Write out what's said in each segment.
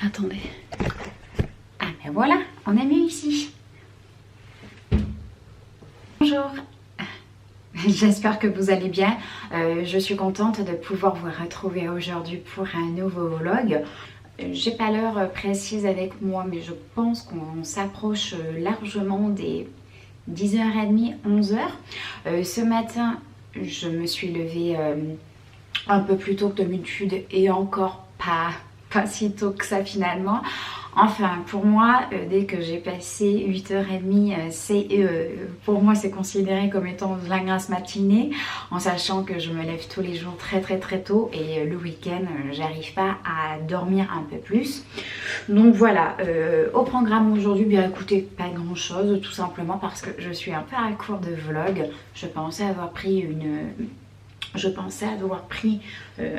Attendez. Ah ben voilà, on est mieux ici. Bonjour. J'espère que vous allez bien. Je suis contente de pouvoir vous retrouver aujourd'hui pour un nouveau vlog. J'ai pas l'heure précise avec moi, mais je pense qu'on s'approche largement des 10h30, 11h. Ce matin, je me suis levée un peu plus tôt que d'habitude et encore pas si tôt que ça finalement. Enfin, pour moi, dès que j'ai passé 8h30, pour moi c'est considéré comme étant de la grasse matinée, en sachant que je me lève tous les jours très tôt et le week-end, j'arrive pas à dormir un peu plus. Donc voilà, au programme aujourd'hui, bien écoutez, pas grand chose, tout simplement parce que je suis un peu à court de vlog. Je pensais avoir pris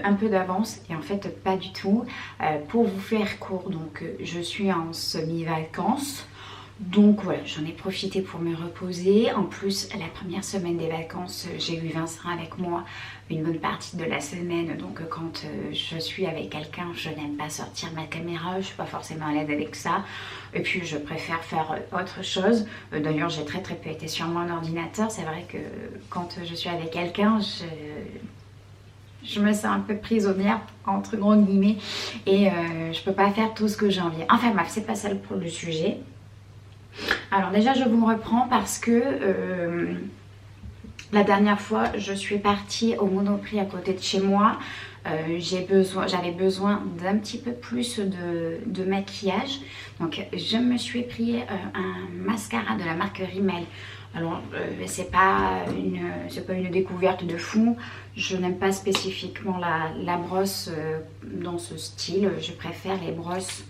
un peu d'avance et en fait pas du tout. Pour vous faire court, donc je suis en semi-vacances. Donc voilà, j'en ai profité pour me reposer. En plus, la première semaine des vacances, j'ai eu Vincent avec moi une bonne partie de la semaine. Donc quand je suis avec quelqu'un, je n'aime pas sortir ma caméra. Je suis pas forcément à l'aise avec ça. Et puis je préfère faire autre chose. D'ailleurs, j'ai très peu été sur mon ordinateur. C'est vrai que quand je suis avec quelqu'un, je me sens un peu prisonnière entre gros guillemets. Et je peux pas faire tout ce que j'ai envie. Enfin bref, c'est pas ça le sujet. Alors déjà je vous reprends parce que la dernière fois je suis partie au Monoprix à côté de chez moi. J'avais besoin d'un petit peu plus de maquillage. Donc je me suis pris un mascara de la marque Rimmel. Alors c'est pas une découverte de fou. Je n'aime pas spécifiquement la brosse dans ce style. Je préfère les brosses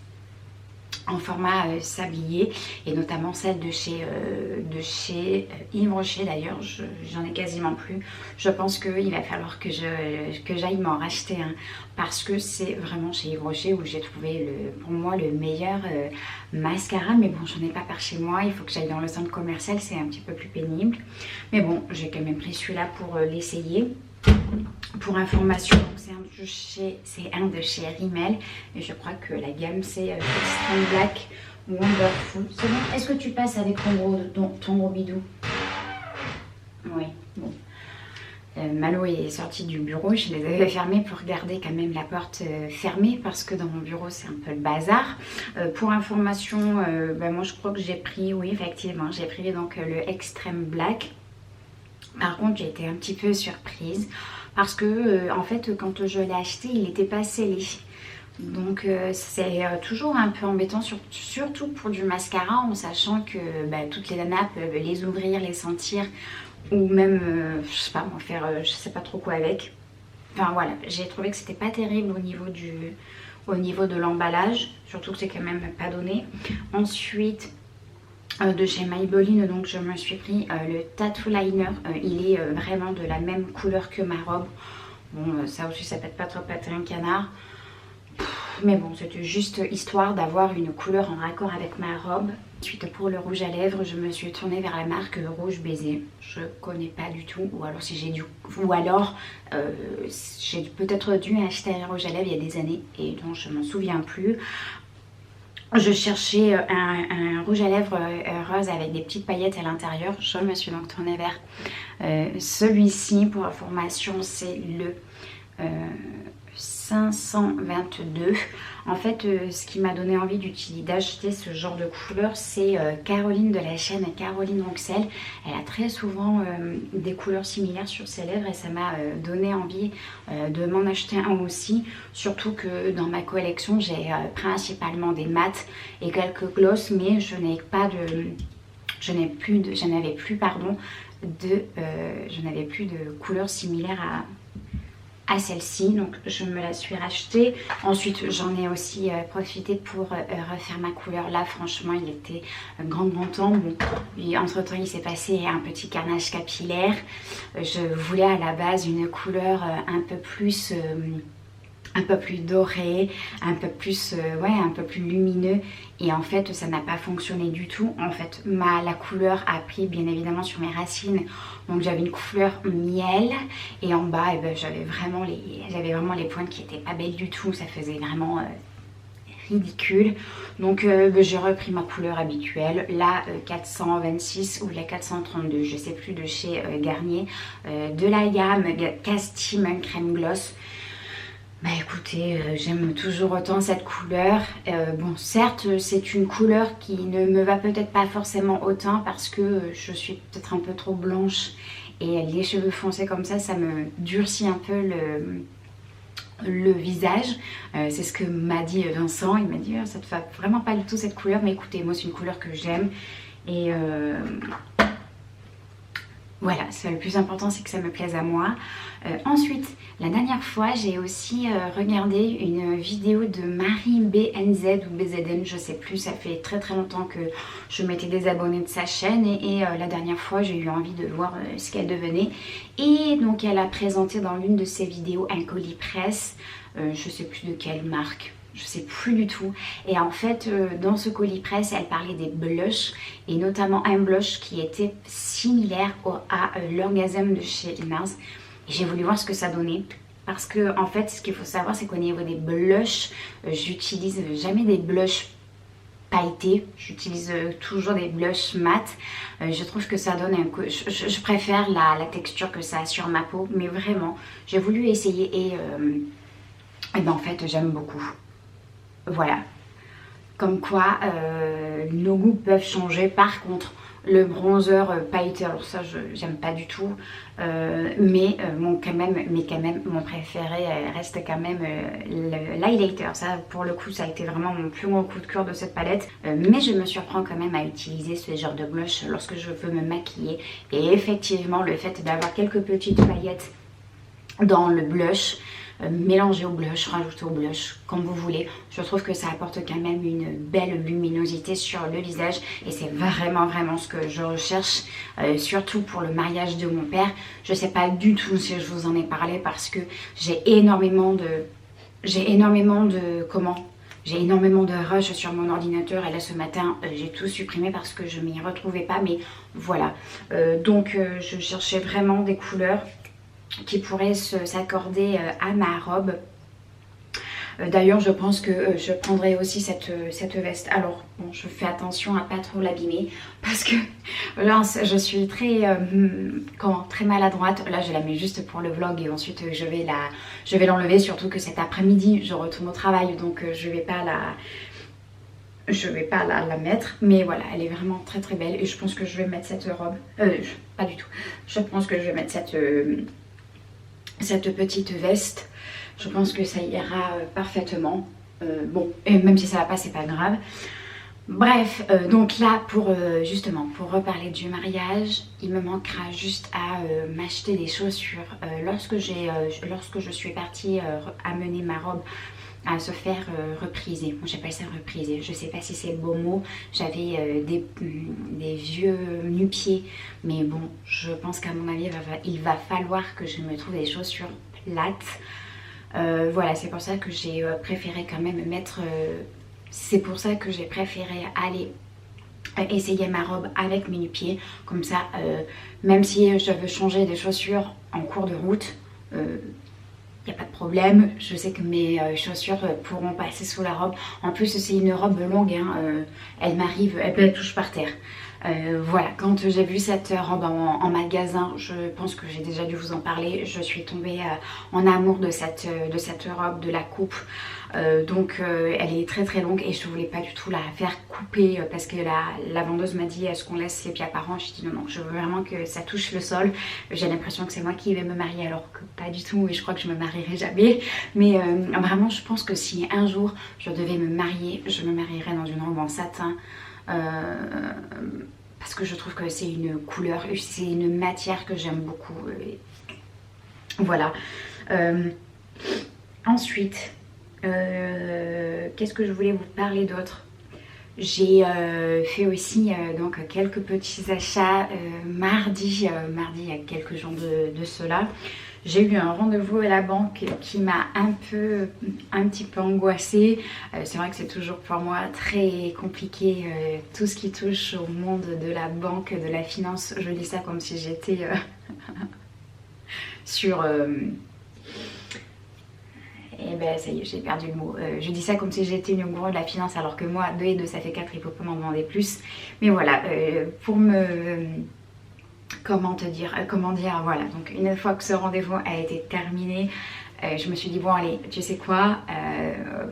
en format sablier et notamment celle de chez Yves Rocher. D'ailleurs j'en ai quasiment plus. Je pense qu'il va falloir que j'aille m'en racheter un parce que c'est vraiment chez Yves Rocher où j'ai trouvé pour moi le meilleur mascara. Mais bon, j'en ai pas par chez moi, il faut que j'aille dans le centre commercial, c'est un petit peu plus pénible. Mais bon, j'ai quand même pris celui-là pour l'essayer. Pour information, c'est un de chez Rimmel et je crois que la gamme c'est Extreme Black Wonderful. C'est bon. Est-ce que tu passes avec ton gros bidou? Oui, bon. Malo est sorti du bureau, je les avais fermés pour garder quand même la porte fermée parce que dans mon bureau c'est un peu le bazar. Pour information, moi je crois que j'ai pris, oui effectivement, j'ai pris donc le Extreme Black. Par contre j'ai été un petit peu surprise parce que en fait quand je l'ai acheté il n'était pas scellé. Donc c'est toujours un peu embêtant, surtout pour du mascara, en sachant que toutes les nanas peuvent les ouvrir, les sentir ou même, je sais pas moi, faire je sais pas trop quoi avec. Enfin voilà, j'ai trouvé que c'était pas terrible au niveau de l'emballage, surtout que c'est quand même pas donné. Ensuite de chez Maybelline, donc je me suis pris le Tattoo Liner. Il est vraiment de la même couleur que ma robe. Bon, ça aussi ça pète pas trop pâté un canard. Mais bon, c'était juste histoire d'avoir une couleur en raccord avec ma robe. Ensuite pour le rouge à lèvres, je me suis tournée vers la marque Rouge Baiser. Je connais pas du tout, ou alors j'ai peut-être dû acheter un rouge à lèvres il y a des années et donc je m'en souviens plus. Je cherchais un rouge à lèvres rose avec des petites paillettes à l'intérieur. Je me suis donc tournée vers celui-ci. Pour information, c'est le 522. En fait, ce qui m'a donné envie d'acheter ce genre de couleur, c'est Caroline de la chaîne Caroline Rouxel. Elle a très souvent des couleurs similaires sur ses lèvres et ça m'a donné envie de m'en acheter un aussi. Surtout que dans ma collection, j'ai principalement des mats et quelques gloss, mais je n'avais plus de couleurs similaires à celle-ci, donc je me la suis rachetée. Ensuite j'en ai aussi profité pour refaire ma couleur. Là franchement il était grand temps. Bon, entre temps il s'est passé un petit carnage capillaire. Je voulais à la base une couleur un peu plus doré, un peu plus lumineux et en fait ça n'a pas fonctionné du tout. En fait la couleur a pris bien évidemment sur mes racines, donc j'avais une couleur miel et en bas j'avais vraiment les pointes qui étaient pas belles du tout. Ça faisait vraiment ridicule. Donc j'ai repris ma couleur habituelle, la 426 ou la 432, je sais plus, de chez Garnier, de la gamme Castime Crème Gloss. Bah écoutez, j'aime toujours autant cette couleur. Bon, certes, c'est une couleur qui ne me va peut-être pas forcément autant parce que je suis peut-être un peu trop blanche et les cheveux foncés comme ça me durcit un peu le visage. C'est ce que m'a dit Vincent. Il m'a dit ça te va vraiment pas du tout cette couleur, mais écoutez, moi c'est une couleur que j'aime et voilà, le plus important c'est que ça me plaise à moi. Ensuite, la dernière fois, j'ai aussi regardé une vidéo de Marie BNZ ou BZN, je sais plus, ça fait très très longtemps que je m'étais désabonnée de sa chaîne et la dernière fois j'ai eu envie de voir ce qu'elle devenait. Et donc elle a présenté dans l'une de ses vidéos un colis presse, je sais plus de quelle marque. Je sais plus du tout. Et en fait, dans ce colis presse, elle parlait des blushs et notamment un blush qui était similaire à l'Orgasm de chez Nars. Et j'ai voulu voir ce que ça donnait. Parce que en fait, ce qu'il faut savoir, c'est qu'au niveau des blushs, j'utilise jamais des blushs pailletés. J'utilise toujours des blushs mat. Je trouve que ça donne un coup. Je préfère la texture que ça a sur ma peau. Mais vraiment, j'ai voulu essayer et ben en fait, j'aime beaucoup. Voilà, comme quoi nos goûts peuvent changer. Par contre, le bronzer pailleté, alors ça j'aime pas du tout, mais quand même mon préféré reste quand même l'highlighter. Ça pour le coup ça a été vraiment mon plus gros coup de cœur de cette palette, mais je me surprends quand même à utiliser ce genre de blush lorsque je veux me maquiller. Et effectivement, le fait d'avoir quelques petites paillettes dans le blush, mélanger au blush, rajouter au blush, comme vous voulez. Je trouve que ça apporte quand même une belle luminosité sur le visage et c'est vraiment ce que je recherche, surtout pour le mariage de mon père. Je sais pas du tout si je vous en ai parlé parce que j'ai énormément de rush sur mon ordinateur et là ce matin j'ai tout supprimé parce que je m'y retrouvais pas, mais voilà. Donc je cherchais vraiment des couleurs qui pourrait s'accorder à ma robe. D'ailleurs, je pense que je prendrai aussi cette veste. Alors, bon, je fais attention à pas trop l'abîmer parce que là, je suis très maladroite. Là, je la mets juste pour le vlog et ensuite je vais l'enlever. Surtout que cet après-midi, je retourne au travail, donc je vais pas la mettre, mais voilà, elle est vraiment très belle et je pense que je vais mettre cette robe. Pas du tout. Je pense que je vais mettre cette petite veste. Je pense que ça ira parfaitement. Bon, et même si ça va pas, c'est pas grave. Bref, donc là, justement, pour reparler du mariage, il me manquera juste à m'acheter des chaussures. Lorsque je suis partie amener ma robe à se faire repriser. Moi j'appelle ça repriser, je sais pas si c'est le beau mot. J'avais des vieux nu-pieds, mais bon, je pense qu'à mon avis il va falloir que je me trouve des chaussures plates. Voilà, c'est pour ça que j'ai préféré quand même mettre... c'est pour ça que j'ai préféré aller essayer ma robe avec mes nu-pieds. Comme ça, même si je veux changer de chaussures en cours de route, il n'y a pas de problème, je sais que mes chaussures pourront passer sous la robe. En plus c'est une robe longue, hein, elle touche par terre. Voilà, quand j'ai vu cette robe en magasin, je pense que j'ai déjà dû vous en parler, je suis tombée en amour de cette robe, de la coupe. Donc elle est très longue et je voulais pas du tout la faire couper parce que la vendeuse m'a dit est-ce qu'on laisse les pieds apparents. J'ai dit non, je veux vraiment que ça touche le sol. J'ai l'impression que c'est moi qui vais me marier alors que pas du tout et je crois que je me marierai jamais. Mais vraiment je pense que si un jour je devais me marier, je me marierais dans une robe en satin. Parce que je trouve que c'est une couleur, c'est une matière que j'aime beaucoup. Voilà. Ensuite, qu'est-ce que je voulais vous parler d'autre? J'ai fait aussi donc quelques petits achats mardi, il y a quelques jours de cela. J'ai eu un rendez-vous à la banque qui m'a un petit peu angoissée. C'est vrai que c'est toujours pour moi très compliqué tout ce qui touche au monde de la banque, de la finance. Je dis ça comme si j'étais sur... Et ben ça y est, j'ai perdu le mot. Je dis ça comme si j'étais une gourou de la finance, alors que moi 2 et 2 ça fait 4, il faut pas m'en demander plus. Mais voilà, pour me... comment dire, voilà. Donc une fois que ce rendez-vous a été terminé, je me suis dit bon allez, tu sais quoi,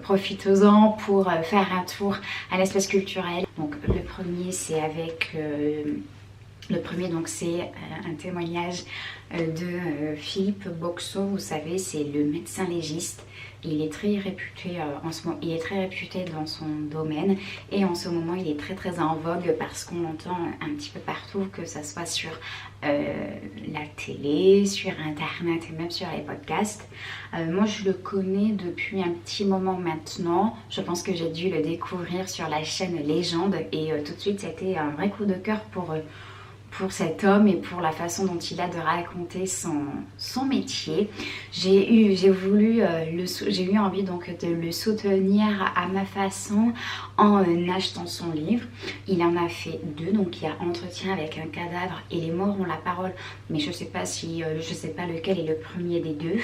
profite-en pour faire un tour à l'espace culturel. Donc le premier c'est avec... le premier donc c'est un témoignage de Philippe Boxo, vous savez c'est le médecin légiste. Il est très réputé en ce moment, il est très réputé dans son domaine et en ce moment il est très en vogue parce qu'on l'entend un petit peu partout, que ça soit sur la télé, sur internet et même sur les podcasts. Moi je le connais depuis un petit moment maintenant, je pense que j'ai dû le découvrir sur la chaîne Légende et tout de suite c'était un vrai coup de cœur pour cet homme et pour la façon dont il a de raconter son métier. J'ai eu envie donc de le soutenir à ma façon en achetant son livre. Il en a fait 2, donc il y a Entretien avec un cadavre et Les morts ont la parole, mais je sais pas lequel est le premier des 2.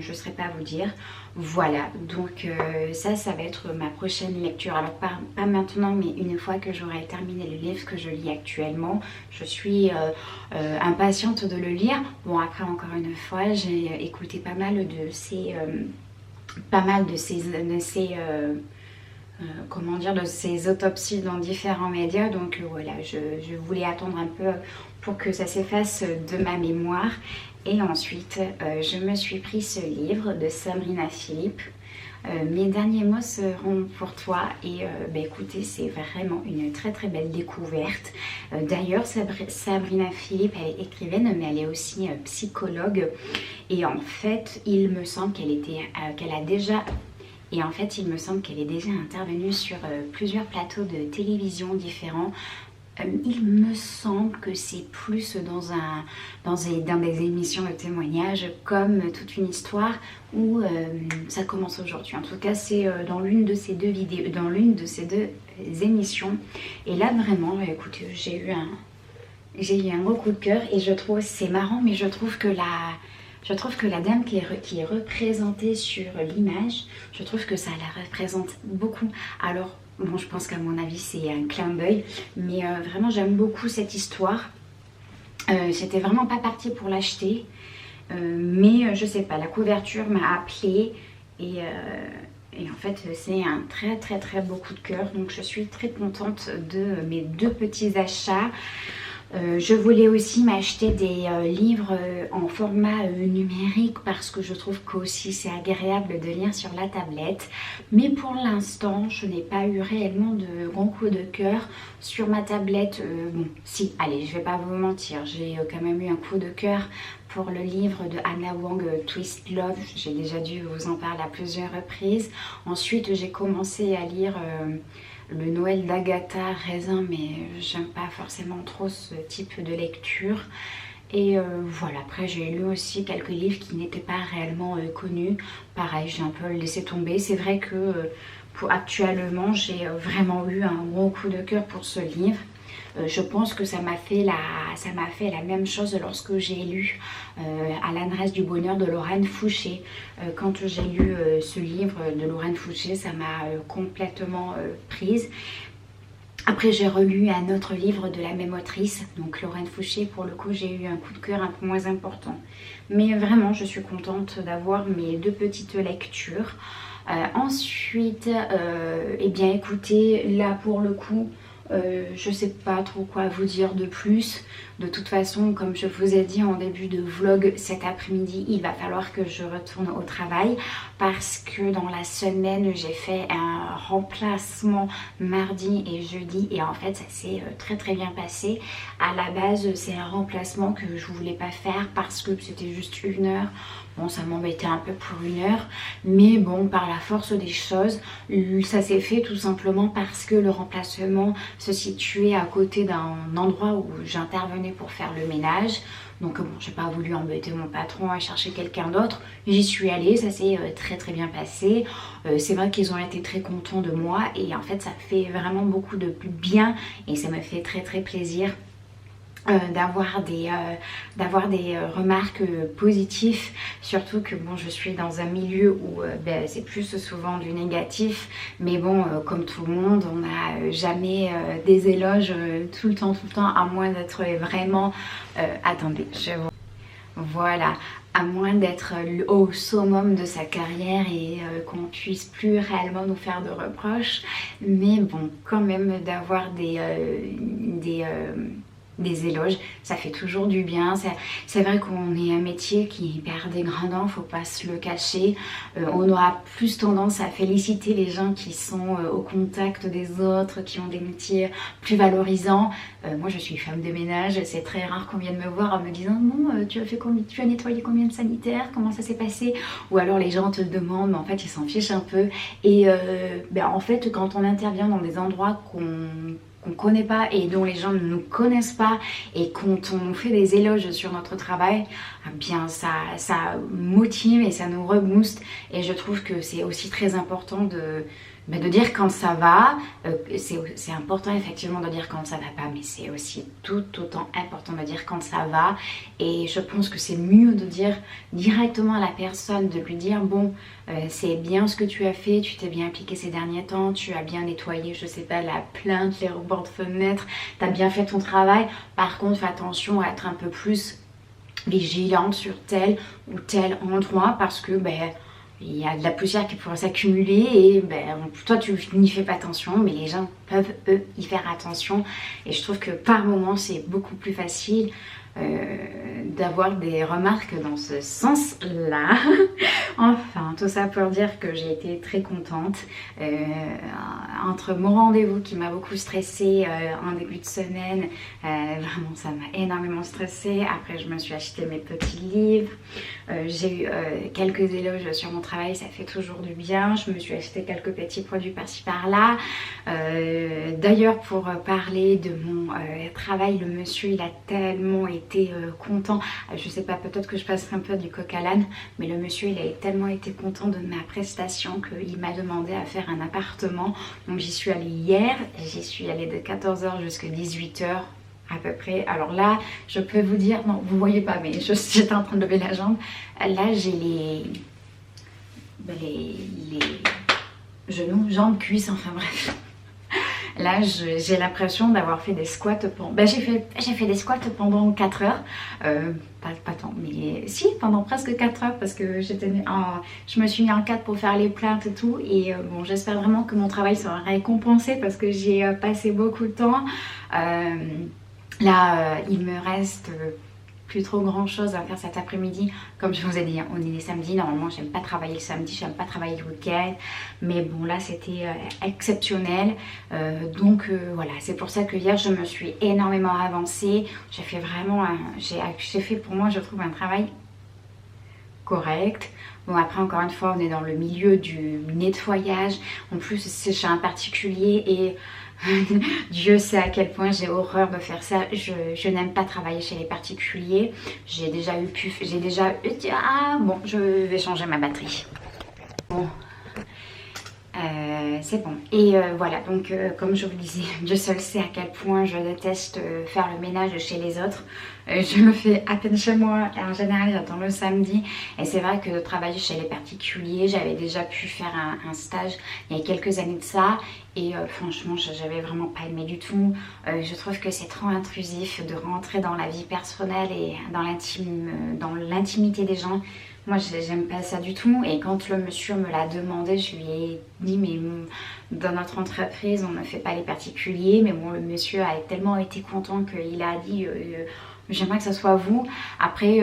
Je ne saurais pas vous dire. Voilà, donc ça va être ma prochaine lecture. Alors pas maintenant, mais une fois que j'aurai terminé le livre que je lis actuellement. Je suis impatiente de le lire. Bon après encore une fois, j'ai écouté pas mal de ces autopsies dans différents médias, donc voilà, je voulais attendre un peu pour que ça s'efface de ma mémoire. Et ensuite je me suis pris ce livre de Sabrina Philippe, Mes derniers mots seront pour toi. Et écoutez, c'est vraiment une très belle découverte. D'ailleurs Sabrina Philippe, elle est écrivaine mais elle est aussi psychologue, et en fait il me semble qu'elle est déjà intervenue sur plusieurs plateaux de télévision différents. Il me semble que c'est plus dans des émissions de témoignages comme Toute une histoire, où ça commence aujourd'hui. En tout cas, c'est dans l'une de ces 2 vidéos, dans l'une de ces 2 émissions. Et là, vraiment, écoutez, j'ai eu un gros coup de cœur et je trouve, c'est marrant, mais je trouve que la dame qui est représentée sur l'image, je trouve que ça la représente beaucoup. Alors, bon, je pense qu'à mon avis, c'est un clin d'œil, mais vraiment, j'aime beaucoup cette histoire. J'étais vraiment pas partie pour l'acheter, mais je sais pas, la couverture m'a appelée et en fait, c'est un très beau coup de cœur. Donc, je suis très contente de mes 2 petits achats. Je voulais aussi m'acheter des livres en format numérique parce que je trouve qu'aussi c'est agréable de lire sur la tablette. Mais pour l'instant, je n'ai pas eu réellement de gros coups de cœur sur ma tablette. Bon, si, allez, je vais pas vous mentir, j'ai quand même eu un coup de cœur pour le livre de Anna Wang, Twist Love. J'ai déjà dû vous en parler à plusieurs reprises. Ensuite, j'ai commencé à lire... le Noël d'Agatha Raisin, mais j'aime pas forcément trop ce type de lecture. Et voilà, après j'ai lu aussi quelques livres qui n'étaient pas réellement connus. Pareil, j'ai un peu laissé tomber. C'est vrai que actuellement j'ai vraiment eu un gros coup de cœur pour ce livre. Je pense que ça m'a fait la même chose lorsque j'ai lu À l'adresse du bonheur de Lorraine Fouché. Quand j'ai lu ce livre de Lorraine Fouché, ça m'a complètement prise. Après j'ai relu un autre livre de la même autrice, donc Lorraine Fouché. Pour le coup j'ai eu un coup de cœur un peu moins important. Mais vraiment je suis contente d'avoir mes 2 petites lectures. Ensuite, eh bien écoutez, là pour le coup... je sais pas trop quoi vous dire de plus. De toute façon, comme je vous ai dit en début de vlog, cet après-midi il va falloir que je retourne au travail parce que dans la semaine j'ai fait un remplacement mardi et jeudi et en fait ça s'est très bien passé. À la base c'est un remplacement que je voulais pas faire parce que c'était juste 1 heure. Bon, ça m'embêtait un peu pour 1 heure, mais bon, par la force des choses, ça s'est fait tout simplement parce que le remplacement se situait à côté d'un endroit où j'intervenais pour faire le ménage. Donc bon, j'ai pas voulu embêter mon patron à chercher quelqu'un d'autre. J'y suis allée, ça s'est très bien passé. C'est vrai qu'ils ont été très contents de moi et en fait ça fait vraiment beaucoup de bien et ça me fait très plaisir d'avoir des remarques positives, surtout que bon, je suis dans un milieu où ben, c'est plus souvent du négatif, mais bon, comme tout le monde, on n'a jamais des éloges tout le temps, à moins d'être vraiment attendez, voilà, à moins d'être au summum de sa carrière et qu'on puisse plus réellement nous faire de reproches, mais bon, quand même d'avoir des éloges, ça fait toujours du bien. C'est vrai qu'on est un métier qui est hyper dégradant, faut pas se le cacher. On aura plus tendance à féliciter les gens qui sont au contact des autres, qui ont des métiers plus valorisants. Moi je suis femme de ménage, c'est très rare qu'on vienne me voir en me disant bon tu as nettoyé combien de sanitaires, comment ça s'est passé, ou alors les gens te le demandent mais en fait ils s'en fichent un peu. Et ben, en fait quand on intervient dans des endroits qu'on connaît pas et dont les gens ne nous connaissent pas, et quand on nous fait des éloges sur notre travail, eh bien ça motive et ça nous rebooste. Et je trouve que c'est aussi très important de dire quand ça va. C'est important effectivement de dire quand ça va pas, mais c'est aussi tout autant important de dire quand ça va. Et je pense que c'est mieux de dire directement à la personne, de lui dire bon c'est bien ce que tu as fait, tu t'es bien impliqué ces derniers temps, tu as bien nettoyé, je sais pas, la plainte, les rebords de fenêtres, tu as bien fait ton travail. Par contre fais attention à être un peu plus vigilante sur tel ou tel endroit, parce que ben il y a de la poussière qui pourrait s'accumuler et ben, toi tu n'y fais pas attention, mais les gens peuvent eux y faire attention. Et je trouve que par moments c'est beaucoup plus facile d'avoir des remarques dans ce sens-là. Enfin, tout ça pour dire que j'ai été très contente. Entre mon rendez-vous qui m'a beaucoup stressée en début de semaine, vraiment ça m'a énormément stressée. Après je me suis acheté mes petits livres, j'ai eu quelques éloges sur mon travail, ça fait toujours du bien. Je me suis acheté quelques petits produits par-ci par-là. D'ailleurs pour parler de mon travail, le monsieur il a tellement été content, je sais pas, peut-être que je passerai un peu du coq à l'âne, mais le monsieur il a tellement été content de ma prestation qu'il m'a demandé à faire un appartement. Donc j'y suis allée hier, j'y suis allée de 14h jusqu'à 18h à peu près. Alors là je peux vous dire, non vous voyez pas mais j'étais en train de lever la jambe, là j'ai les genoux, jambes, cuisses, enfin bref. Là, j'ai l'impression d'avoir fait des squats pendant... Ben, j'ai fait des squats pendant 4 heures. Pas tant, mais si, pendant presque 4 heures, parce que je me suis mis en 4 pour faire les plaintes et tout. Et bon, j'espère vraiment que mon travail sera récompensé parce que j'y ai passé beaucoup de temps. Là, il me reste... plus trop grand chose à faire cet après-midi. Comme je vous ai dit, on est les samedis, normalement j'aime pas travailler le samedi, j'aime pas travailler le week-end, mais bon là c'était exceptionnel. Donc voilà, c'est pour ça que hier je me suis énormément avancée. J'ai fait vraiment j'ai fait pour moi je trouve un travail correct. Bon après encore une fois on est dans le milieu du nettoyage, en plus c'est chez un particulier et Dieu sait à quel point j'ai horreur de faire ça. Je n'aime pas travailler chez les particuliers. J'ai déjà eu ah bon, je vais changer ma batterie. Bon, c'est bon. Et voilà, donc comme je vous disais, Dieu seul sait à quel point je déteste faire le ménage chez les autres. Je le fais à peine chez moi et en général j'attends le samedi. Et c'est vrai que de travailler chez les particuliers, j'avais déjà pu faire un stage il y a quelques années de ça. Et franchement, j'avais vraiment pas aimé du tout. Je trouve que c'est trop intrusif de rentrer dans la vie personnelle et dans l'intimité des gens. Moi, j'aime pas ça du tout. Et quand le monsieur me l'a demandé, je lui ai dit, mais dans notre entreprise, on ne fait pas les particuliers. Mais bon, le monsieur a tellement été content qu'il a dit, j'aimerais que ça soit vous. Après...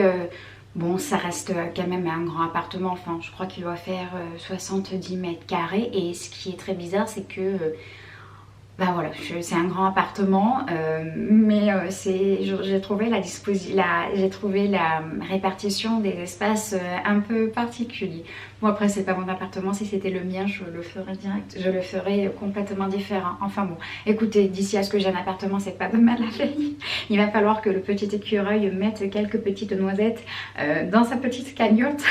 bon, ça reste quand même un grand appartement, enfin je crois qu'il doit faire 70 mètres carrés et ce qui est très bizarre c'est que, ben voilà, c'est un grand appartement, mais j'ai trouvé la répartition des espaces un peu particulier. Bon après c'est pas mon appartement, si c'était le mien je le ferais complètement différent. Enfin bon, écoutez, d'ici à ce que j'ai un appartement c'est pas de mal la veille. Il va falloir que le petit écureuil mette quelques petites noisettes dans sa petite cagnotte.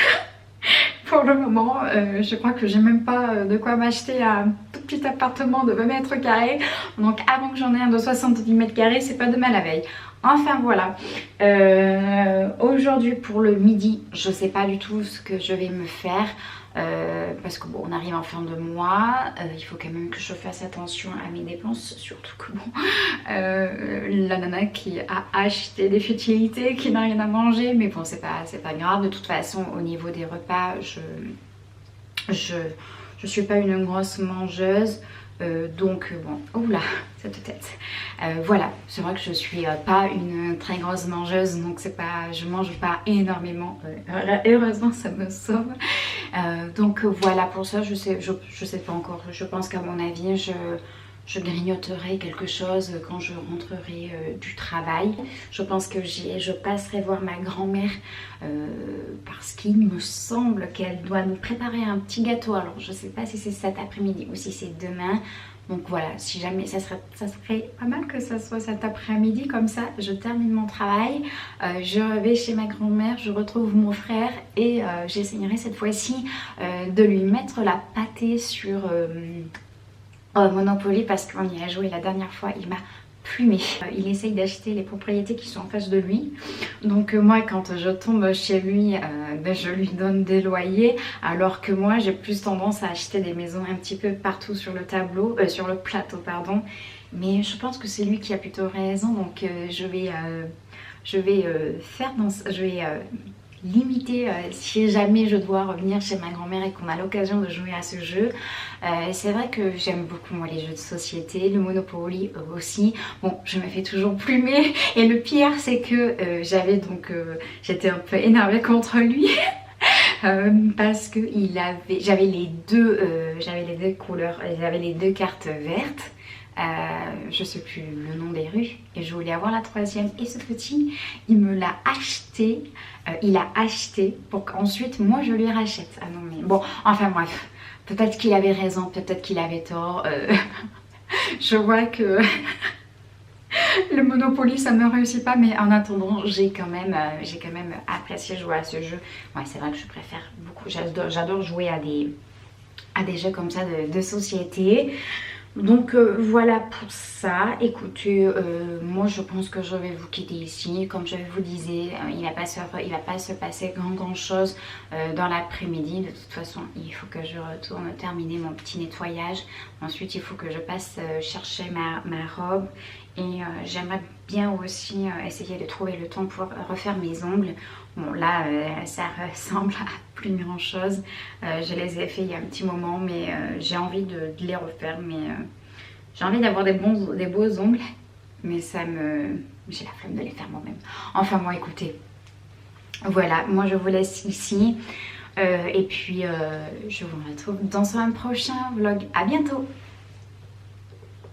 Pour le moment, je crois que j'ai même pas de quoi m'acheter un tout petit appartement de 20 mètres carrés. Donc avant que j'en ai un de 70 mètres carrés, c'est pas demain la veille. Enfin voilà, aujourd'hui pour le midi, je sais pas du tout ce que je vais me faire. Parce que bon, on arrive en fin de mois, il faut quand même que je fasse attention à mes dépenses, surtout que bon, la nana qui a acheté des futilités, qui n'a rien à manger, mais bon, c'est pas grave. De toute façon, au niveau des repas, je suis pas une grosse mangeuse. Donc bon, oula, cette tête. Voilà, c'est vrai que je suis pas une très grosse mangeuse, donc c'est pas, je mange pas énormément. Heureusement, ça me sauve. Donc voilà, pour ça, je sais pas encore. Je pense qu'à mon avis, je grignoterai quelque chose quand je rentrerai du travail. Je pense que je passerai voir ma grand-mère parce qu'il me semble qu'elle doit nous préparer un petit gâteau. Alors je sais pas si c'est cet après-midi ou si c'est demain. Donc voilà, si jamais ça serait pas mal que ça soit cet après-midi, comme ça je termine mon travail, je vais chez ma grand-mère, je retrouve mon frère et j'essayerai cette fois-ci de lui mettre la pâtée sur Monopoly parce qu'on y a joué la dernière fois, il m'a plumé. Il essaye d'acheter les propriétés qui sont en face de lui. Donc moi quand je tombe chez lui, je lui donne des loyers. Alors que moi j'ai plus tendance à acheter des maisons un petit peu partout sur le tableau, sur le plateau pardon. Mais je pense que c'est lui qui a plutôt raison. Donc je vais limiter si jamais je dois revenir chez ma grand-mère et qu'on a l'occasion de jouer à ce jeu. C'est vrai que j'aime beaucoup moi les jeux de société, le Monopoly aussi. Bon, je me fais toujours plumer et le pire c'est que j'étais un peu énervée contre lui. Parce que j'avais les deux couleurs, j'avais les deux cartes vertes. Je sais plus le nom des rues et je voulais avoir la troisième et ce petit il me l'a acheté, il a acheté pour qu'ensuite moi je lui rachète. Ah non mais bon, enfin bref, peut-être qu'il avait raison, peut-être qu'il avait tort. Je vois que le Monopoly ça ne me réussit pas, mais en attendant j'ai quand même apprécié jouer à ce jeu. Ouais, c'est vrai que je préfère beaucoup, j'adore jouer à des jeux comme ça de société. Donc voilà pour ça. Écoutez, moi je pense que je vais vous quitter ici. Comme je vous disais, il va pas se passer grand chose dans l'après-midi. De toute façon, il faut que je retourne terminer mon petit nettoyage. Ensuite, il faut que je passe chercher ma robe. Et j'aimerais bien aussi essayer de trouver le temps pour refaire mes ongles. Bon là ça ressemble à plus grand chose. Je les ai fait il y a un petit moment mais j'ai envie de les refaire. Mais j'ai envie d'avoir des beaux ongles. Mais j'ai la flemme de les faire moi-même. Enfin bon écoutez. Voilà, moi je vous laisse ici. Et puis je vous retrouve dans un prochain vlog. À bientôt!